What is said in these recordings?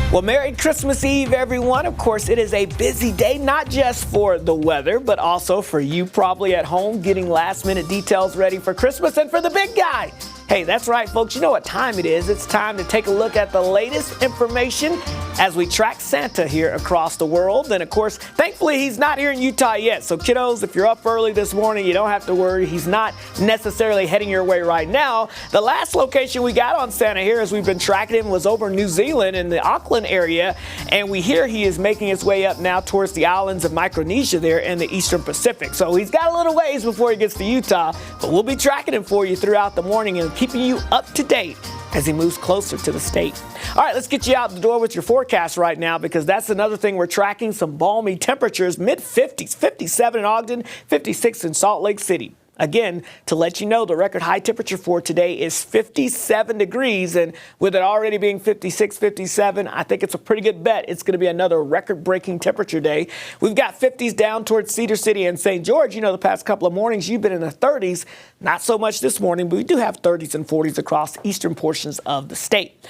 Well, Merry Christmas Eve, everyone. Of course, it is a busy day, not just for the weather, but also for you probably at home getting last-minute details ready for Christmas and for the big guy. Hey, that's right, folks. You know what time it is. It's time to take a look at the latest information as we track Santa here across the world. And, of course, thankfully, he's not here in Utah yet. So, kiddos, if you're up early this morning, you don't have to worry. He's not necessarily heading your way right now. The last location we got on Santa here as we've been tracking him was over in New Zealand in the Auckland area. And we hear he is making his way up now towards the islands of Micronesia there in the Eastern Pacific. So he's got a little ways before he gets to Utah. But we'll be tracking him for you throughout the morning and keeping you up to date as he moves closer to the state. All right, let's get you out the door with your forecast right now, because that's another thing we're tracking. Some balmy temperatures, mid-50s, 57 in Ogden, 56 in Salt Lake City. Again, to let you know, the record high temperature for today is 57 degrees. And with it already being 56, 57, I think it's a pretty good bet it's going to be another record-breaking temperature day. We've got 50s down towards Cedar City and St. George. You know, the past couple of mornings, you've been in the 30s. Not so much this morning, but we do have 30s and 40s across eastern portions of the state.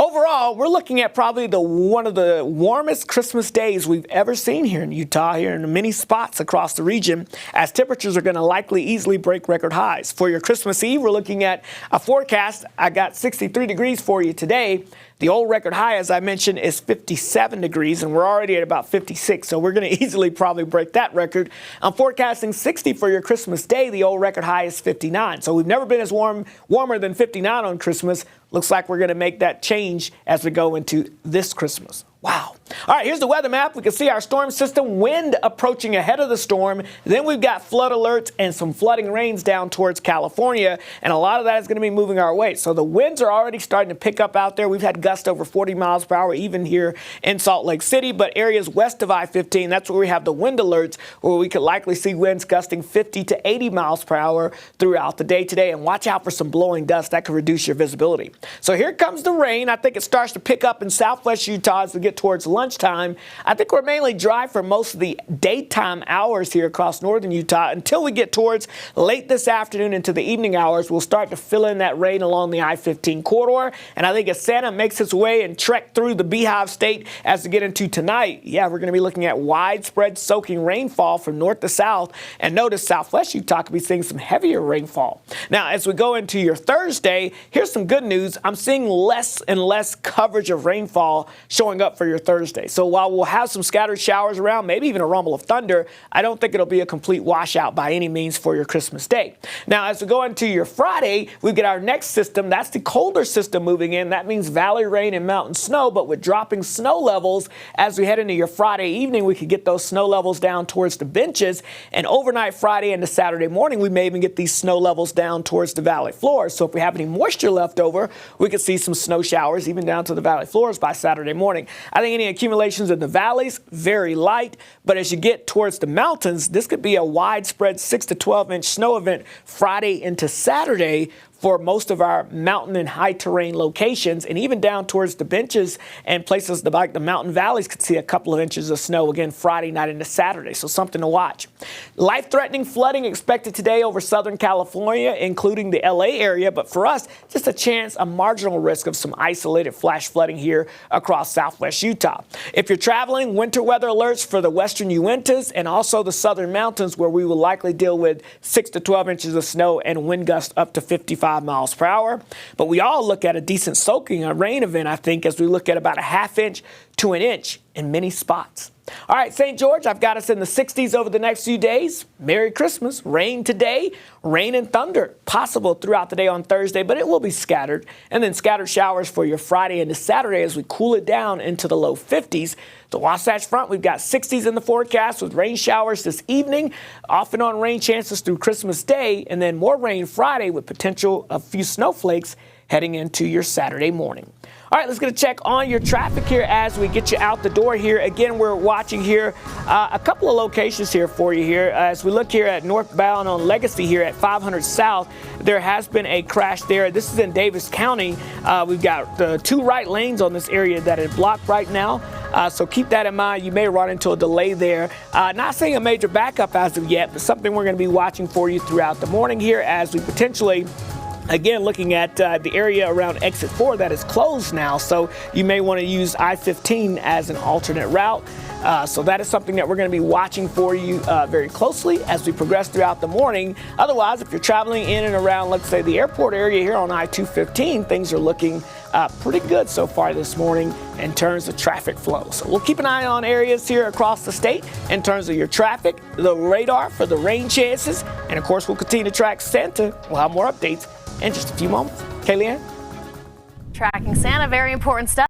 Overall, we're looking at probably one of the warmest Christmas days we've ever seen here in Utah, here in many spots across the region, as temperatures are going to likely easily break record highs. For your Christmas Eve, we're looking at a forecast. I got 63 degrees for you today. The old record high, as I mentioned, is 57 degrees, and we're already at about 56, so we're going to easily probably break that record. I'm forecasting 60 for your Christmas Day. The old record high is 59, so we've never been as warmer than 59 on Christmas. Looks like we're going to make that change as we go into this Christmas. Wow. All right, here's the weather map. We can see our storm system, wind approaching ahead of the storm. Then we've got flood alerts and some flooding rains down towards California, and a lot of that is going to be moving our way. So the winds are already starting to pick up out there. We've had gusts over 40 miles per hour even here in Salt Lake City, but areas west of I-15, that's where we have the wind alerts, where we could likely see winds gusting 50 to 80 miles per hour throughout the day today. And watch out for some blowing dust. That could reduce your visibility. So here comes the rain. I think it starts to pick up in southwest Utah as we get towards lunchtime. I think we're mainly dry for most of the daytime hours here across northern Utah until we get towards late this afternoon into the evening hours. We'll start to fill in that rain along the I-15 corridor. And I think as Santa makes his way and trek through the Beehive State as we get into tonight, we're going to be looking at widespread soaking rainfall from north to south. And notice southwest Utah could be seeing some heavier rainfall. Now, as we go into your Thursday, here's some good news. I'm seeing less and less coverage of rainfall showing up for your Thursday. So while we'll have some scattered showers around, maybe even a rumble of thunder, I don't think it'll be a complete washout by any means for your Christmas Day. Now, as we go into your Friday, we get our next system. That's the colder system moving in. That means valley rain and mountain snow, but with dropping snow levels, as we head into your Friday evening, we could get those snow levels down towards the benches. And overnight Friday into Saturday morning, we may even get these snow levels down towards the valley floors. So if we have any moisture left over, we could see some snow showers even down to the valley floors by Saturday morning. I think any accumulations in the valleys, very light. But as you get towards the mountains, this could be a widespread 6 to 12-inch snow event Friday into Saturday for most of our mountain and high terrain locations, and even down towards the benches and places like the mountain valleys could see a couple of inches of snow again Friday night into Saturday. So something to watch. Life-threatening flooding expected today over Southern California, including the LA area. But for us, just a marginal risk of some isolated flash flooding here across southwest Utah. If you're traveling, winter weather alerts for the western Uintas and also the southern mountains, where we will likely deal with 6 to 12 inches of snow and wind gusts up to 55 miles per hour. But we all look at a decent soaking, a rain event, I think, as we look at about a ½ inch to an inch in many spots. All right, St. George, I've got us in the 60s over the next few days. Merry Christmas. Rain today, rain and thunder possible throughout the day on Thursday, but it will be scattered. And then scattered showers for your Friday into Saturday as we cool it down into the low 50s. The Wasatch Front, we've got 60s in the forecast with rain showers this evening, off and on rain chances through Christmas Day, and then more rain Friday with potential a few snowflakes heading into your Saturday morning. All right, let's get a check on your traffic here as we get you out the door here. Again, we're watching here a couple of locations here for you here. As we look here at northbound on Legacy here at 500 South, there has been a crash there. This is in Davis County. We've got the 2 right lanes on this area that is blocked right now. So keep that in mind. You may run into a delay there. Not seeing a major backup as of yet, but something we're going to be watching for you throughout the morning here as we potentially Again, looking at the area around exit 4 that is closed now, so you may want to use I-15 as an alternate route. So that is something that we're going to be watching for you very closely as we progress throughout the morning. Otherwise, if you're traveling in and around, let's say, the airport area here on I-215, things are looking pretty good so far this morning in terms of traffic flow. So we'll keep an eye on areas here across the state in terms of your traffic, the radar for the rain chances, and of course, we'll continue to track Santa. We'll have more updates in just a few moments. Kayleigh Ann? Tracking Santa, very important stuff.